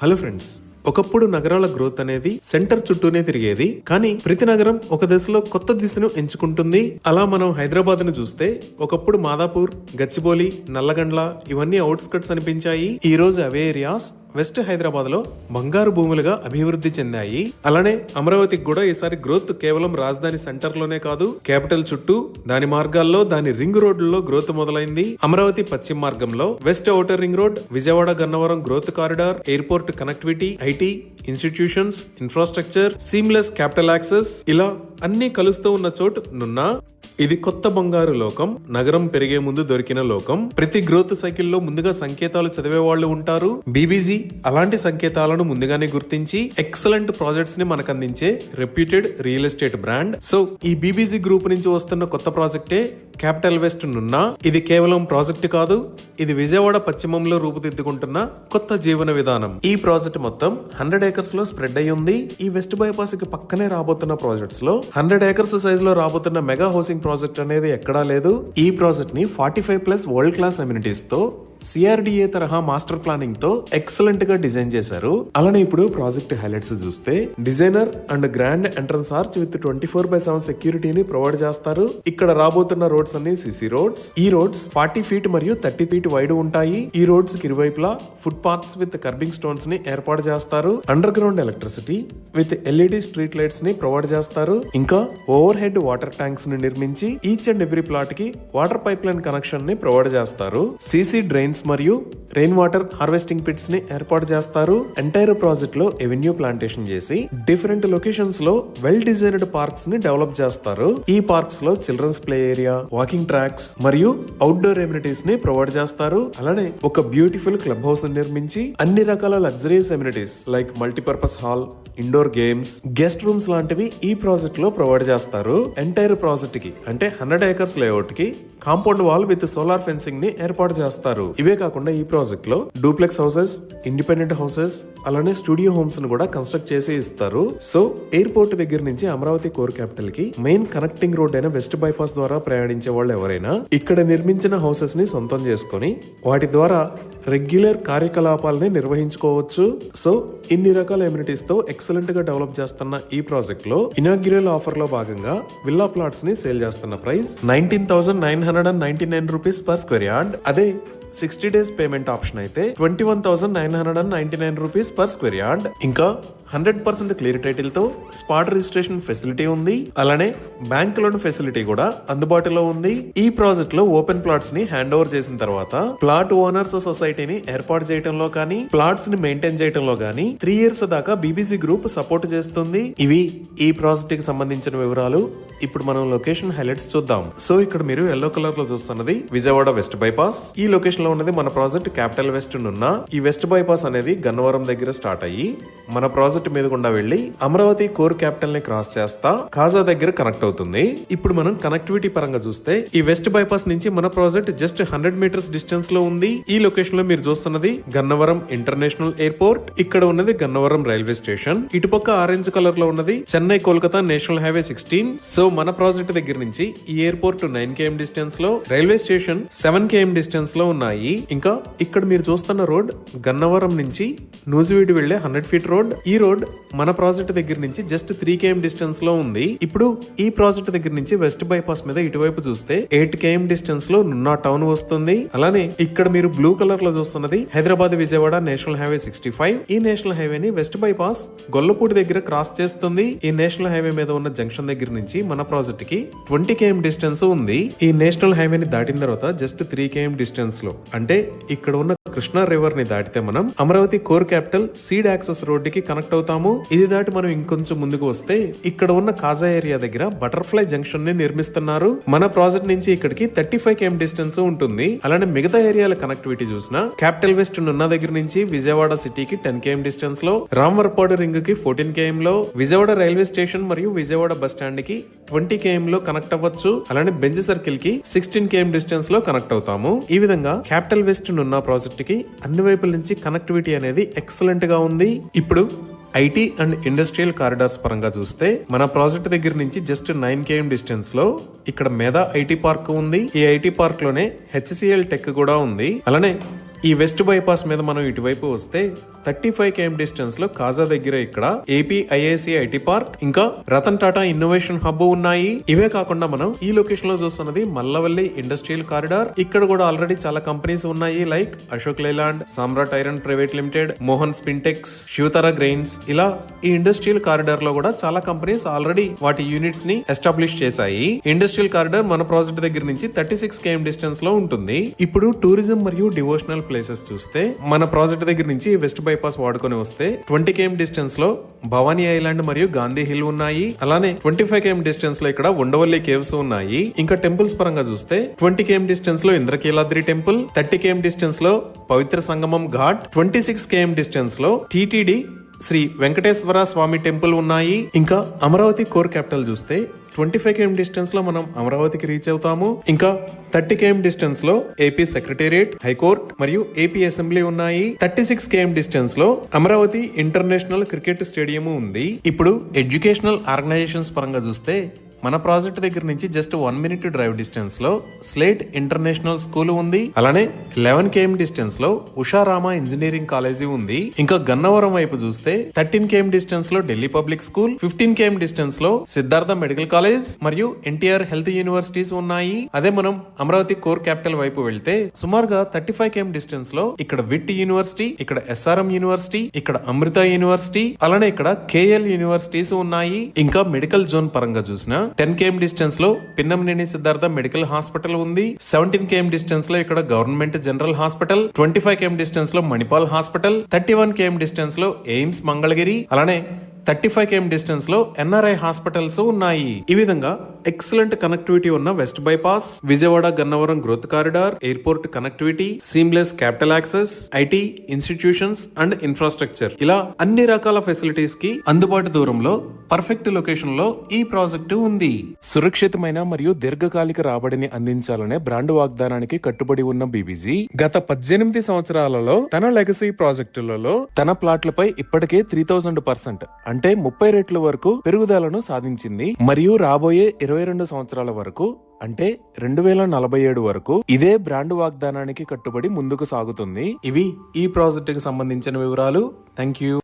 Hello friends, ఒకప్పుడు నగరాల growth అనేది సెంటర్ చుట్టూనే తిరిగేది. కానీ ప్రతి నగరం ఒక దశలో కొత్త దిశను ఎంచుకుంటుంది. అలా మనం హైదరాబాద్ ను చూస్తే ఒకప్పుడు మాదాపూర్, గచ్చిబౌలి, నల్లగండ్ల ఇవన్నీ అవుట్స్కట్స్ అనిపించాయి. ఈ రోజు అవే ఏరియాస్ వెస్ట్ హైదరాబాద్ లో బంగారు భూములుగా అభివృద్ధి చెందాయి. అలానే అమరావతికి కూడా ఈసారి గ్రోత్ కేవలం రాజధాని సెంటర్ లోనే కాదు, క్యాపిటల్ చుట్టూ, దాని మార్గాల్లో, దాని రింగ్ రోడ్లలో గ్రోత్ మొదలైంది. అమరావతి పశ్చిమ మార్గంలో west outer ring road, Vijayawada Gannavaram growth corridor, airport connectivity, IT institutions, infrastructure, seamless capital access, ఇలా అన్ని కలుస్తూ ఉన్న చోటు నున్నా. ఇది కొత్త బంగారు లోకం, నగరం పెరిగే ముందు దొరికిన లోకం. ప్రతి గ్రోత్ సైకిల్లో ముందుగా సంకేతాలు చదివే వాళ్ళు ఉంటారు. బీబీజీ అలాంటి సంకేతాలను ముందుగానే గుర్తించి ఎక్సలెంట్ ప్రాజెక్ట్స్ ని మనకు అందించే reputed real estate brand. So ఈ బీబీజీ గ్రూప్ నుంచి వస్తున్న కొత్త ప్రాజెక్టే క్యాపిటల్ వెస్ట్ నున్నా. ఇది కేవలం ప్రాజెక్ట్ కాదు, ఇది విజయవాడ పశ్చిమంలో రూపుదిద్దుకుంటున్న కొత్త జీవన విధానం. ఈ ప్రాజెక్ట్ మొత్తం 100 acres లో స్ప్రెడ్ అయి ఉంది. ఈ వెస్ట్ బైపాస్ కి పక్కనే రాబోతున్న ప్రాజెక్ట్స్ లో 100 acres సైజ్ లో రాబోతున్న మెగా హౌసింగ్ ప్రాజెక్ట్ అనేది ఎక్కడా లేదు. ఈ ప్రాజెక్ట్ ని 45+ వరల్డ్ క్లాస్ అమ్యూనిటీస్ తో సిఆర్డిఏ తరహా మాస్టర్ ప్లానింగ్ తో ఎక్సలెంట్ గా డిజైన్ చేశారు. అలానే ఇప్పుడు ప్రాజెక్ట్ హైలైట్స్ చూస్తే designer and grand entrance arch with 24/7 సెక్యూరిటీని ప్రొవైడ్ చేస్తారు. ఇక్కడ రాబోతున్న రోడ్స్ అన్ని సిసి రోడ్స్. ఈ రోడ్స్ 40 feet మరియు 30 feet వైడ్ ఉంటాయి. ఈ రోడ్స్ కి ఇరువైపులా foot paths with kerbing stones ని ఏర్పాటు చేస్తారు. Under ground electricity with LED street lights ని ప్రొవైడ్ చేస్తారు. ఇంకా ఓవర్ హెడ్ వాటర్ ట్యాంక్స్ ని నిర్మించి ఈచ్ అండ్ ఎవ్రీ ప్లాట్ కి వాటర్ పైప్ లైన్ కనెక్షన్ ని ప్రొవైడ్ చేస్తారు. సిసి డ్రైన్స్ మరియు రెయిన్ వాటర్ హార్వెస్టింగ్ పిట్స్ ని ఏర్పాటు చేస్తారు. ఎంటైర్ ప్రాజెక్ట్ లో ఎవెన్యూ ప్లాంటేషన్ చేసి డిఫరెంట్ లొకేషన్స్ లో వెల్ డిజైన్డ్ పార్క్స్ ని డెవలప్ చేస్తారు. ఈ పార్క్స్ లో children's play area, walking tracks మరియు అవుట్డోర్ ఎమ్యూనిటీస్ ని ప్రొవైడ్ చేస్తారు. అలానే ఒక బ్యూటిఫుల్ క్లబ్ హౌస్ నిర్మించి అన్ని రకాల luxuries amenities like multipurpose hall, indoor games, guest rooms లాంటివి ఈ ప్రాజెక్ట్ లో ప్రొవైడ్ చేస్తారు. ఎంటైర్ ప్రాజెక్ట్ కి అంటే 100 acres లేఅవుట్ కి compound wall with solar fencing ని ఏర్పాటు చేస్తారు. ఇవే కాకుండా ఈ ప్రాజెక్ట్ లో డూప్లెక్స్ హౌసెస్, ఇండిపెండెంట్ హౌసెస్, అలానే స్టూడియో హోమ్స్ ను కూడా కన్స్ట్రక్ట్ చేసి ఇస్తారు. సో ఎయిర్పోర్ట్ దగ్గర నుంచి అమరావతి కోర్ క్యాపిటల్ కి మెయిన్ కనెక్టింగ్ రోడ్ అయిన వెస్ట్ బైపాస్ ద్వారా ప్రయాణించే వాళ్ళు ఎవరైనా ఇక్కడ నిర్మించిన హౌసెస్ ని సొంతం చేసుకుని వాటి ద్వారా రెగ్యులర్ కార్యకలాపాలని నిర్వహించుకోవచ్చు. సో ఇన్ని రకాల ఎమ్యూనిటీస్ తో ఎక్సలెంట్ గా డెవలప్ చేస్తున్న ఈ ప్రాజెక్ట్ లో ఇనాగ్యురల్ ఆఫర్ లో భాగంగా విల్లా ప్లాట్స్ ని సేల్ చేస్తున్న price 19,999 rupees per square yard. అదే 60 days పేమెంట్ ఆప్షన్ అయితే 21,999 రూపీస్ పర్ స్క్వేర్ యార్డ్. ఇంకా 100% క్లియర్ టైటిల్ తో స్పాట్ రిజిస్ట్రేషన్ ఫెసిలిటీ ఉంది. అలానే బ్యాంక్ లోన్ ఫెసిలిటీ కూడా అందుబాటులో ఉంది. ఈ ప్రాజెక్ట్ లో ఓపెన్ ప్లాట్స్ ని హ్యాండ్ ఓవర్ చేసిన తర్వాత ప్లాట్ ఓనర్స్ సొసైటీని ఏర్పాటు చేయడంలో కానీ ప్లాట్స్ ని మెయింటైన్ చేయడంలో కానీ 3 years దాకా బీబీసీ గ్రూప్ సపోర్ట్ చేస్తుంది. ఇవి ఈ ప్రాజెక్ట్ కి సంబంధించిన వివరాలు. ఇప్పుడు మనం లొకేషన్ హైలైట్స్ చూద్దాం. సో ఇక్కడ మీరు ఎల్లో కలర్ లో చూస్తున్నది విజయవాడ వెస్ట్ బైపాస్. ఈ లొకేషన్ లో ఉన్నది మన ప్రాజెక్ట్ క్యాపిటల్ వెస్ట్ నున్నా. ఈ వెస్ట్ బైపాస్ అనేది గన్నవరం దగ్గర స్టార్ట్ అయ్యి మన ప్రాజెక్ట్ మీద గుండా వెళ్లి అమరావతి కోర్ క్యాపిటల్ ని క్రాస్ చేస్తా కాజా దగ్గర కనెక్ట్ అవుతుంది. ఇప్పుడు మనం కనెక్టివిటీ పరంగా చూస్తే ఈ వెస్ట్ బైపాస్ నుంచి మన ప్రాజెక్ట్ జస్ట్ 100 meters డిస్టెన్స్ లో ఉంది. ఈ లొకేషన్ లో మీరు చూస్తున్నది గన్నవరం ఇంటర్నేషనల్ ఎయిర్పోర్ట్. ఇక్కడ ఉన్నది గన్నవరం రైల్వే స్టేషన్. ఇటుపక్క ఆరెంజ్ కలర్ లో ఉన్నది Chennai Kolkata national highway 16. So మన ప్రాజెక్ట్ దగ్గర నుంచి ఈ ఎయిర్పోర్ట్ 9 km డిస్టెన్స్ లో, రైల్వే స్టేషన్ 7 km డిస్టెన్స్ లో ఉన్నాయి. ఇంకా ఇక్కడ మీరు చూస్తున్న రోడ్ గన్నవరం నుంచి నూజివీడు వెళ్లే 100 feet రోడ్. ఈ రోడ్ మన ప్రాజెక్ట్ దగ్గర నుంచి జస్ట్ 3 km డిస్టెన్స్ లో ఉంది. ఇప్పుడు ఈ ప్రాజెక్ట్ దగ్గర నుంచి వెస్ట్ బైపాస్ మీద ఇటువైపు చూస్తే 8 km డిస్టెన్స్ లో నున్నా టౌన్ వస్తుంది. అలానే ఇక్కడ మీరు బ్లూ కలర్ లో చూస్తున్నది హైదరాబాద్ విజయవాడ నేషనల్ హైవే 65. ఈ నేషనల్ హైవే ని వెస్ట్ బైపాస్ గొల్లపూడి దగ్గర క్రాస్ చేస్తుంది. ఈ నేషనల్ హైవే మీద ఉన్న జంక్షన్ దగ్గర నుంచి మన ప్రాజెక్ట్ కి 20 km డిస్టెన్స్ ఉంది. ఈ నేషనల్ హైవే ని దాటిన తర్వాత జస్ట్ 3 km డిస్టెన్స్ లో అంటే ఇక్కడ ఉన్న కృష్ణా రివర్ ని దాటితే మనం Amaravati core capital seed access road కి కనెక్ట్ అవుతాము. ఇది దాటి మనం ఇంకొంచెం ముందుకు వస్తే ఇక్కడ ఉన్న కాజా ఏరియా దగ్గర బటర్ఫ్లై జంక్షన్ ని నిర్మిస్తున్నారు. మన ప్రాజెక్ట్ నుంచి ఇక్కడికి 35 km డిస్టెన్స్ ఉంటుంది. అలానే మిగతా ఏరియాల కనెక్టివిటీ చూసినా క్యాపిటల్ వెస్ట్ నున్నా దగ్గర నుంచి విజయవాడ సిటీకి 10 km డిస్టెన్స్ లో, రామవరపాడు రింగ్ కి 14 km లో, విజయవాడ రైల్వే స్టేషన్ మరియు విజయవాడ బస్ స్టాండ్ కి 20 km లో కనెక్ట్ అవ్వచ్చు. అలానే బెంజ్ సర్కిల్ కి 16 km డిస్టెన్స్ లో కనెక్ట్ అవుతాము. ఈ విధంగా క్యాపిటల్ వెస్ట్ నున్నా ప్రాజెక్ట్ కి అన్ని వైపుల నుంచి కనెక్టివిటీ అనేది ఎక్సలెంట్ గా ఉంది. ఇప్పుడు ఐటీ అండ్ ఇండస్ట్రియల్ కారిడార్స్ పరంగా చూస్తే మన ప్రాజెక్ట్ దగ్గర నుంచి జస్ట్ 9 km డిస్టెన్స్ లో ఇక్కడ మేధా ఐటీ పార్క్ ఉంది. ఈ ఐటీ పార్క్ లోనే హెచ్సిఎల్ టెక్ కూడా ఉంది. అలానే ఈ వెస్ట్ బైపాస్ మీద మనం ఇటువైపు వస్తే 35 km డిస్టెన్స్ లో కాజా దగ్గర ఇక్కడ ఏపీ ఐఐసి ఐటీ పార్క్ ఇంకా రతన్ టాటా ఇన్నోవేషన్ హబ్ ఉన్నాయి. ఇవే కాకుండా మనం ఈ లొకేషన్ లో చూస్తున్నది మల్లవల్లి ఇండస్ట్రియల్ కారిడార్. ఇక్కడ కూడా ఆల్రెడీ చాలా కంపెనీస్ ఉన్నాయి, like Ashok Leyland, Samrat iron private limited, Mohan spintex, Shivatara grains. ఇలా ఈ ఇండస్ట్రియల్ కారిడార్ లో కూడా చాలా కంపెనీస్ ఆల్రెడీ వాటి యూనిట్స్ ని ఎస్టాబ్లిష్ చేశాయి. ఇండస్ట్రియల్ కారిడార్ మన ప్రాజెక్ట్ దగ్గర నుంచి 36 km డిస్టెన్స్ లో ఉంటుంది. ఇప్పుడు టూరిజం మరియు డివోషనల్ ప్లేసెస్ చూస్తే మన ప్రాజెక్ట్ దగ్గర నుంచి వెస్ట్ బైపాస్ వాడుకొని వస్తే 20 km డిస్టెన్స్ లో భవానీ ఐలాండ్ మరియు గాంధీ హిల్ ఉన్నాయి. అలానే 25 km డిస్టెన్స్ లో ఇక్కడ ఉండవల్లి కేవ్స్ ఉన్నాయి. ఇంకా టెంపుల్స్ పరంగా చూస్తే 20 km డిస్టెన్స్ లో ఇంద్రకీలాద్రి టెంపుల్, 30 km డిస్టెన్స్ లో పవిత్ర సంగమం ఘాట్, 26 km డిస్టెన్స్ లో టిటిడి శ్రీ వెంకటేశ్వర స్వామి టెంపుల్ ఉన్నాయి. ఇంకా అమరావతి కోర్ క్యాపిటల్ చూస్తే 25 km డిస్టెన్స్ లో మనం అమరావతికి రీచ్ అవుతాము. ఇంకా 30 km డిస్టెన్స్ లో ఏపీ సెక్రటేరియట్, హైకోర్ట్ మరియు ఏపీ అసెంబ్లీ ఉన్నాయి. 36 km డిస్టెన్స్ లో అమరావతి ఇంటర్నేషనల్ క్రికెట్ స్టేడియం ఉంది. ఇప్పుడు ఎడ్యుకేషనల్ ఆర్గనైజేషన్స్ పరంగా చూస్తే మన ప్రాజెక్ట్ దగ్గర నుంచి జస్ట్ 1 minute డ్రైవ్ డిస్టెన్స్ లో స్లేట్ ఇంటర్నేషనల్ స్కూల్ ఉంది. అలానే 11 km డిస్టెన్స్ లో ఉషారామ ఇంజనీరింగ్ కాలేజీ ఉంది. ఇంకా గన్నవరం వైపు చూస్తే 13 km డిస్టెన్స్ లో Delhi public school, 15 km distance లో సిద్ధార్థ మెడికల్ కాలేజ్ మరియు ఎన్టీఆర్ హెల్త్ యూనివర్సిటీస్ ఉన్నాయి. అదే మనం అమరావతి కోర్ క్యాపిటల్ వైపు వెళ్తే సుమారుగా 35 km డిస్టెన్స్ లో ఇక్కడ విట్ యూనివర్సిటీ, ఇక్కడ ఎస్ఆర్ఎం యూనివర్సిటీ, ఇక్కడ అమృత యూనివర్సిటీ, అలానే ఇక్కడ కేఎల్ యూనివర్సిటీస్ ఉన్నాయి. ఇంకా మెడికల్ జోన్ పరంగా చూసినా 10 km డిస్టెన్స్ లో పిన్నంనేని సిద్ధార్థ మెడికల్ హాస్పిటల్ ఉంది. 17 km డిస్టెన్స్ లో ఇక్కడ government general hospital, 25 km distance లో మణిపాల్ హాస్పిటల్, 31 km డిస్టెన్స్ లో ఎయిమ్స్ మంగళగిరి, అలానే 35 km డిస్టెన్స్ లో ఎన్ఆర్ఐ హాస్పిటల్స్ ఉన్నాయి. ఈ విధంగా ఎక్సలెంట్ కనెక్టివిటీ ఉన్న west bypass, Vijayawada Gannavaram growth corridor, airport connectivity, seamless capital access, IT institutions and infrastructure, ఇలా అన్ని రకాల ఫెసిలిటీస్ కి అందుబాటు దూరంలో పర్ఫెక్ట్ లొకేషన్ లో ఈ ప్రాజెక్టు ఉంది. సురక్షితమైన మరియు దీర్ఘకాలిక రాబడిని అందించాలనే బ్రాండ్ వాగ్దానానికి కట్టుబడి ఉన్న బీబీజీ గత 18 సంవత్సరాలలో తన లెగసీ ప్రాజెక్టులలో తన ప్లాట్లపై ఇప్పటికే 3000% అంటే 30 రెట్ల వరకు పెరుగుదలను సాధించింది. మరియు రాబోయే 22 సంవత్సరాల వరకు అంటే 2047 వరకు ఇదే బ్రాండ్ వాగ్దానానికి కట్టుబడి ముందుకు సాగుతుంది. ఇవి ఈ ప్రాజెక్టుకి సంబంధించిన వివరాలు. Thank you.